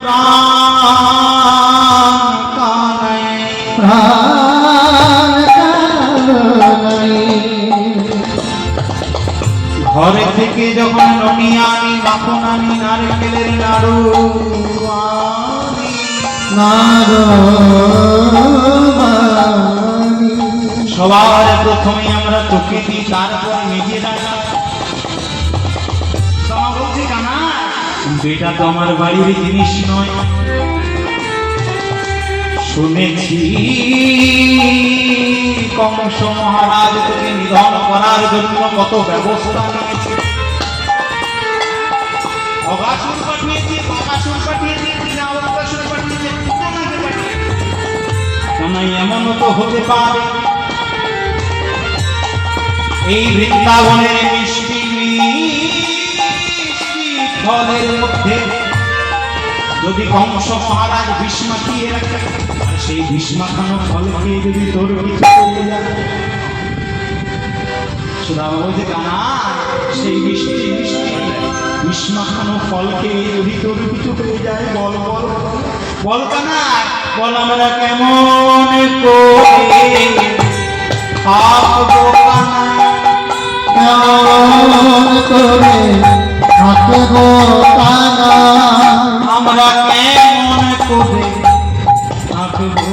ঘরে থেকে যখন ননিয়া আনি মাখন আনি নারকেলের নাড়ু সবার প্রথমে আমরা তোকে দিই, তারপর নিজেরা বলছি কানা এটা তো আমার বাড়ির জিনিস নয়। শুনেছি কংস মহারাজ তোকে নিধন করার জন্য কত ব্যবস্থা নিয়েছে। অগাসুর পাঠিয়েছে, বাকাসুর পাঠিয়েছে, অগাসুর পাঠিয়েছে, পুতনাকে পাঠিয়েছে। কেন এমনও তো হতে পারে এই বৃন্দাবনের মিষ্টি ফলের মধ্যে যদি কংস মহারাজ বিষ মাখিয়ে রাখে, আর সেই বিষ মাখানো ফল খেয়ে যদি তোর কিছু করে যায়, সুদামা বলছে কানা সেই মিষ্টি মিষ্টি বিষ মাখানো ফল খেয়ে যদি তোর কিছু করে যায়, বল বল বল কানা বল আমরা কেমন করে থাকবো কানা, কেমন করে থাকবো কানা, আমরা কেমন করে থাকবো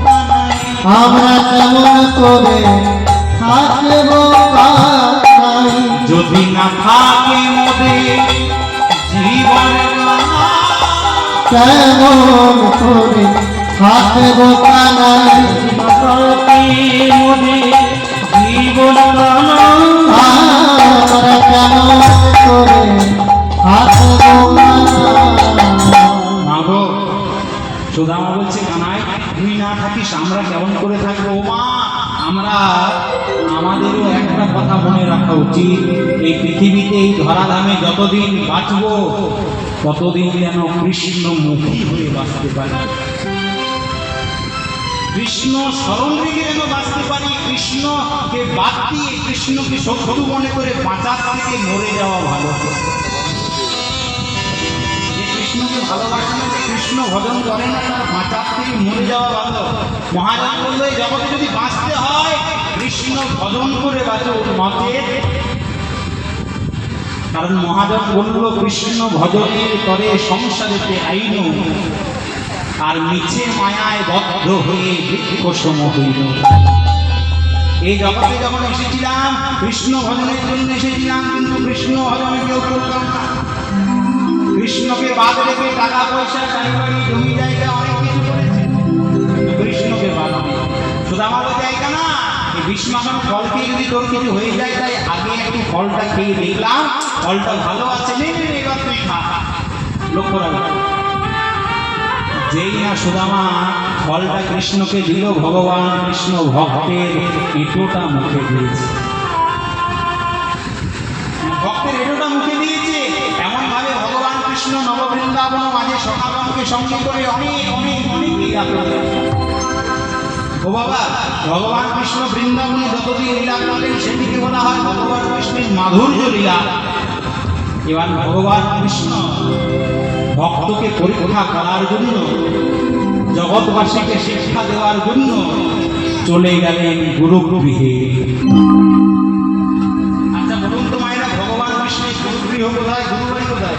কানা, আমরা কেমন করে থাকবো কানা, যদি না থাকে মোদের জীবন কানা, কেমন করে থাকবো কানা, থাকে মোদের জীবন কানা, আমরা কেমন করে থাকবো কানা। মাগো সুদামা বলছে কানাই তুই না থাকিস আমরা কেমন করে থাকবো? মা আমরা আমাদেরও একটা কথা মনে রাখা উচিত, এই পৃথিবীতে এই ধরাধামে যতদিন বাঁচবো ততদিন যেন কৃষ্ণমুখী হয়ে বাঁচতে পারি, কৃষ্ণ স্মরণ রেখে যেন বাঁচতে পারি। কৃষ্ণকে বাদ দিয়ে কৃষ্ণকে শত্রু মনে করে বাঁচার থেকে মরে যাওয়া ভালো। কৃষ্ণকে ভালোবাসে না, কৃষ্ণ ভজন করে না, তার বাঁচার থেকে মরে যাওয়া ভালো। মহাজন বলল এই জগতে যদি বাঁচতে হয় কৃষ্ণ ভজন করে বাঁচো, নচেত। কারণ মহাজন বলল কৃষ্ণ ভজনের তরে সংসারেতে আইন, আর মিছে মায়ায় বদ্ধ হয়ে বৃক্ষসম হইল। এই জগতে যখন এসেছিলাম কৃষ্ণ ভজনের জন্য এসেছিলাম, কিন্তু কৃষ্ণ ভজনে কেউ করলাম না। কৃষ্ণকে বাদ রেখে টাকা পয়সা চারিবাড়ি জমি জায়গা অনেক কিছু করেছে, কৃষ্ণকে বাদ দিয়ে সুদামা জায়গা না এই বিষ মাখানো ফল খেয়ে যদি তোর কিছু হয়ে যায়, তাই আগে একটু ফলটা খেয়ে দেখলাম ফলটা ভালো আছে, এবার তুই খা। লক্ষ্য রাখবে যেই না সুদামা ফলটা কৃষ্ণকে দিল, ভগবান কৃষ্ণ ভক্তের এঁটোটা মুখে দিয়েছে, ভক্তের এঁটোটা মুখে দিয়েছে। এমন ভাবে ভগবান কৃষ্ণ নববৃন্দাবন মাঝে সখাগণকে সঙ্গে করে অনেক অনেক অনেক লীলা করলেন। ও বাবা ভগবান কৃষ্ণ বৃন্দাবনে যতদিন লীলা করলেন সেটিকে বলা হয় ভগবান কৃষ্ণের মাধুর্য লীলা। এবার ভগবান কৃষ্ণ ভক্তকে পরীক্ষা করার জন্য, জগৎবাসীকে শিক্ষা দেওয়ার জন্য চলে গেলেন গুরুগৃহে। আচ্ছা বলুন তো মায়েরা, ভগবান কৃষ্ণের গুরুগৃহ কোথায়, গুরুবাড়ি কোথায়?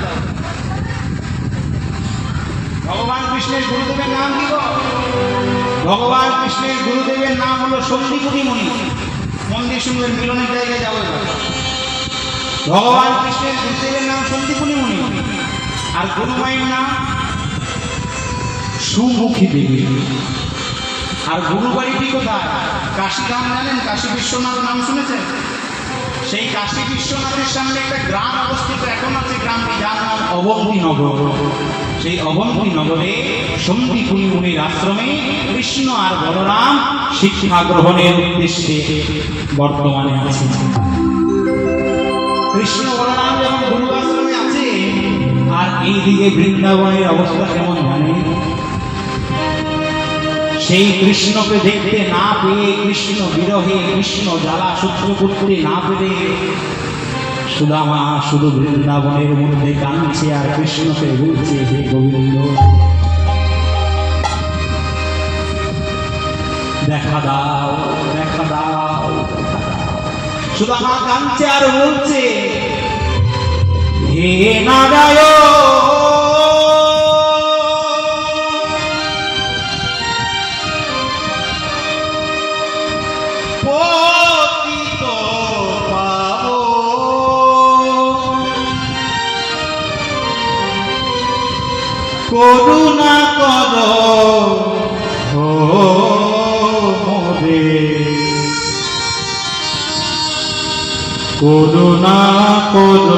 ভগবান কৃষ্ণের গুরুদেবের নাম কি গো? ভগবান কৃষ্ণের গুরুদেবের নাম হলো সন্দীপুরী মুনি। মন্দির শুনবেন, মিলনের জায়গায় যাবো। ভগবান কৃষ্ণের গুরুদেবের নাম সন্দীপুরী মুনি, আর গুরুমায়ের নাম সুমুখী দেবী। আর গুরুবাড়িটি কোথায়? কাশীধাম জানেন? কাশী বিশ্বনাথ নাম শুনেছেন? সেই কাশী বিশ্বনাথের সামনে একটা গ্রাম অবস্থিত এখন আছে, গ্রামটি যার নাম অবন্তীনগর। সেই অবন্তীনগরে সন্দীপুরী মুনির আশ্রমে কৃষ্ণ আর বলরাম শিক্ষা গ্রহণের উদ্দেশ্যে বর্তমানে আছে। কৃষ্ণ বলরাম যখন গুরু আশ্রমে আছে, আর এইদিকে বৃন্দাবনের অবস্থা কেমন জানেন? সেই কৃষ্ণকে দেখতে না পেয়ে, কৃষ্ণ বিরহে, কৃষ্ণ জ্বালা সহ্য করতে না পেরে সুদামা শুধু বৃন্দাবনের মধ্যে কাঁদছে আর কৃষ্ণকে বলছে, হে গোবিন্দ সুদামা কাঁদছে আর বলছে, হে নারায়ণ, পতিত পাবন, করুণা কর মোরে, করুণা কর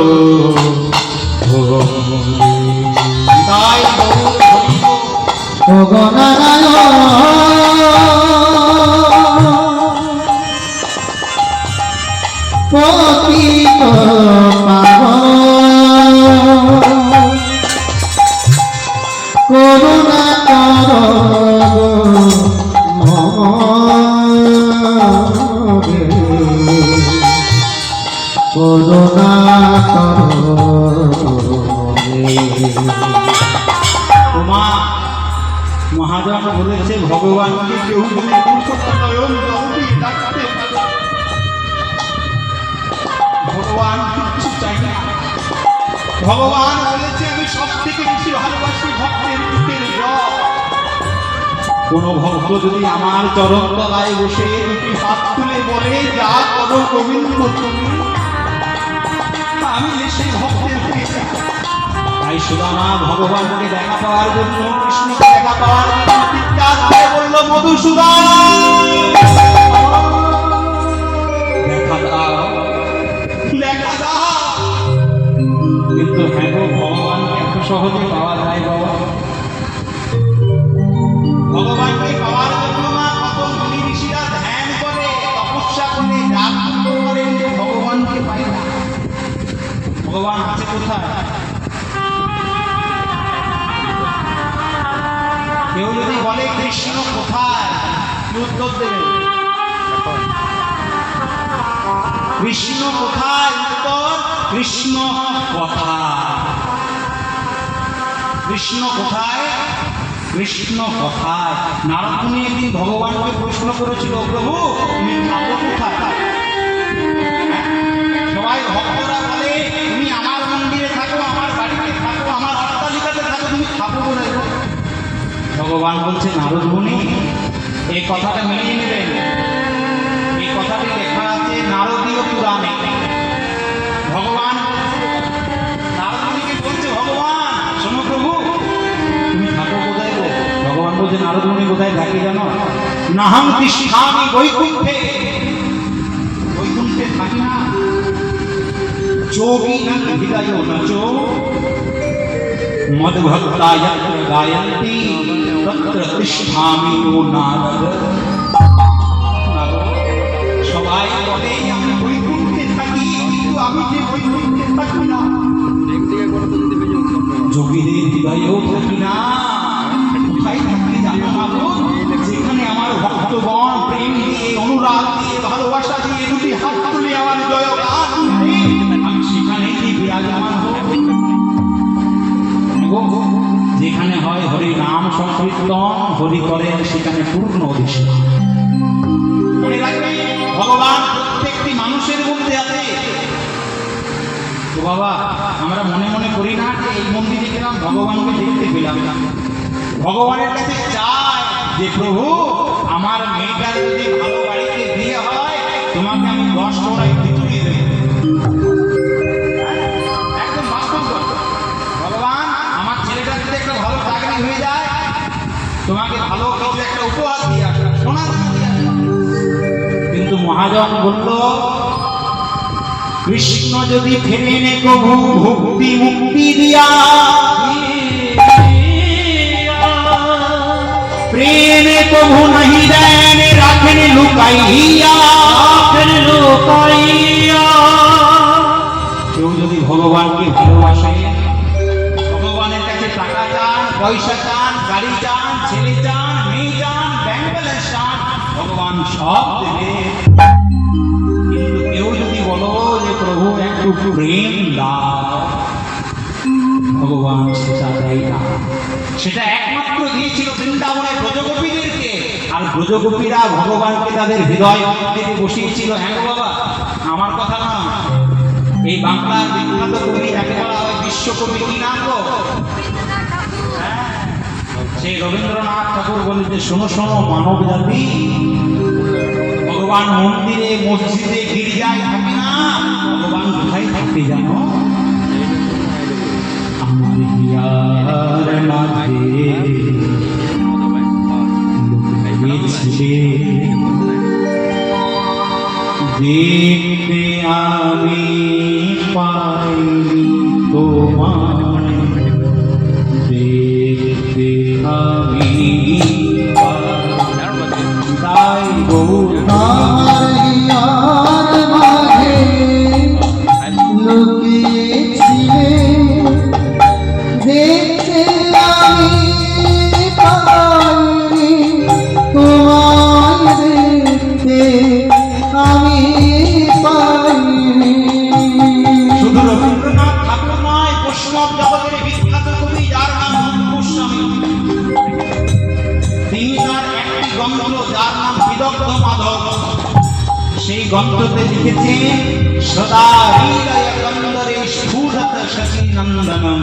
তাই ওগো নারায়ণ পতিত পাবন, করুণা কর মোরে, করুণা কর মোরে। মা মহাজন বলেছে, ভগবানকে কেউ যদি নয়ন জল দিয়ে ডাকতে পারে, ভগবান কিচ্ছু চাই না। ভগবান বলেছে, আমি সব থেকে বেশি ভালোবাসি ভক্তের বুকের জল। কোন ভক্ত যদি আমার চরণ তলায় বসে দুটি হাত তুলে বলে, যা করো গোবিন্দ তুমি, আমি সেই ভক্তের দিকে যাই। তাই সুদামা ভগবানকে দেখা পাওয়ার জন্য, কৃষ্ণকে দেখা পাওয়ার জন্য চিৎকার করে বলল, মধুসূদন দেখা দাও, দেখা দাও। কিন্তু হ্যাঁ গো, ভগবানকে এত সহজে পাওয়া যায় বাবা? ভগবানকে পাওয়ার জন্য না কত মুনি ঋষিরা ধ্যান করে, তপস্যা করে, জাগ্রত করে, ভগবানকে পায় না। ভগবান আছে কোথায়? কেউ যদি বলে কৃষ্ণ কোথায়, কি উত্তর দেবে? কৃষ্ণ কোথায়? উত্তর, কৃষ্ণ কোথায়? কৃষ্ণ কোথায়? কৃষ্ণ কোথায়? নারদ মুনি একদিন ভগবানকে প্রশ্ন করেছিল, প্রভু তুমি থাকো কোথায়? সবাই ভক্তরা বলে, তুমি আমার মন্দিরে থাকো, আমার বাড়িতে থাকো, আমার অট্টালিকাতে থাকো, তুমি থাকো কোথায়? ভগবান বলছে, নারদ মুনি এই কথাটা মেনে নেবেন। এই কথাটি লেখা আছে নারদীয় পুরাণে। ভগবান নারদ মুনিকে বলছে, ভগবান শোনো প্রভু, তুমি থাকো কোথায় গো? ভগবান বলছে, নারদ মুনি কোথায় থাকি জানো? নাহং তিষ্ঠামি বৈকুণ্ঠে, বৈকুণ্ঠে থাকি না। যোগী না হৃদয় নচো মদ্ভক্তা যত্র গায়ন্তি তত্র তিষ্ঠামি ও নারদ। সবাই বলে আমি বৈকুণ্ঠে থাকি, কিন্তু আমি যে বৈকুণ্ঠে থাকি না, যোগীদের হৃদয়েও থাকি না। কোথায় থাকি জানো মাগো? যেখানে আমার ভক্তগণ প্রেম দিয়ে, অনুরাগ দিয়ে, ভালোবাসা দিয়ে দুটি হাত তুলে আমার জয়গান করে, আমি সেখানেই কি বিরাজমান হব। যেখানে হয় হরি নাম সংকীর্তন, হরি করেন সেখানে পূর্ণ অধিষ্ঠান। মনে রাখবে, ভগবান প্রত্যেকটি মানুষের মধ্যে আছে। তো বাবা, আমরা মনে মনে করি না যে এই মন্দিরে গেলাম ভগবানকে দেখতে পেলাম না। ভগবানের কাছে চাই যে প্রভু, আমার মেয়েটার যদি ভালো বাড়িতে বিয়ে হয়, তোমাকে আমি 10 টাকায় দিয়ে দেব। একদম বাস্তব কথা। ভগবান, আমার ছেলেটার যদি একটা ভালো চাকরি হয়ে যায়, তোমাকে ভালো কিছু একটা উপহার দিয়ে আসবে, সোনা দিয়ে আসবে। কিন্তু মহাজন বলল, কৃষ্ণ যদি ফেরে নে কভু ভক্তি মুক্তি দিয়া, প্রেমে কভু নাহি দেন রাখেন লুকাইয়া, কেউ যদি ভগবানকে ভালোবাসে, ভগবানের কাছে টাকা চান, পয়সা চান, গাড়ি চান, ছেলে চান, মেয়ে চান, ব্যাংক ব্যালেন্স চান, ভগবান সব দেবে। কিন্তু কেউ যদি বলো যে প্রভু একটু প্রেম দাও, ভগবান সেটা দেয় না। সেটা একমাত্র দিয়েছিল বৃন্দাবনের ব্রজগোপীদেরকে, আর ব্রজগোপীরা ভগবানকে তাদের হৃদয় মন্দিরে বসিয়েছিল। হ্যাঁ বাবা, আমার কথা না, এই বাংলার বিখ্যাত কবি যাকে বলা হয় বিশ্বকবি, কি নাম গো? সেই রবীন্দ্রনাথ ঠাকুর বলে যে শোনো শোনো মানব জাতি, ভগবান মন্দিরে মসজিদে গির্জায় থাকে না, ভগবান কোথায় থাকতে জানো? আমার হিয়ার মাঝে লুকিয়েছিলে, দেখতে আমি পাইনি তোমায়, দেখতে আমি তাই আমার হিয়ার মাঝে লুকিয়েছিলে, দেখতে আমি পাইনি তোমায়, দেখতে আমি পাইনি। শুধু রবীন্দ্রনাথ ঠাকুর নয়, বৈষ্ণব জগতের বিখ্যাত কবি যার নাম রূপ গোস্বামী, তিনি তার একটি গ্রন্থ যার নাম বিদগ্ধ মাধব, সেই গ্রন্থতে লিখেছেন সদা হৃদয় কন্দরে স্ফুরত শচীনন্দনম।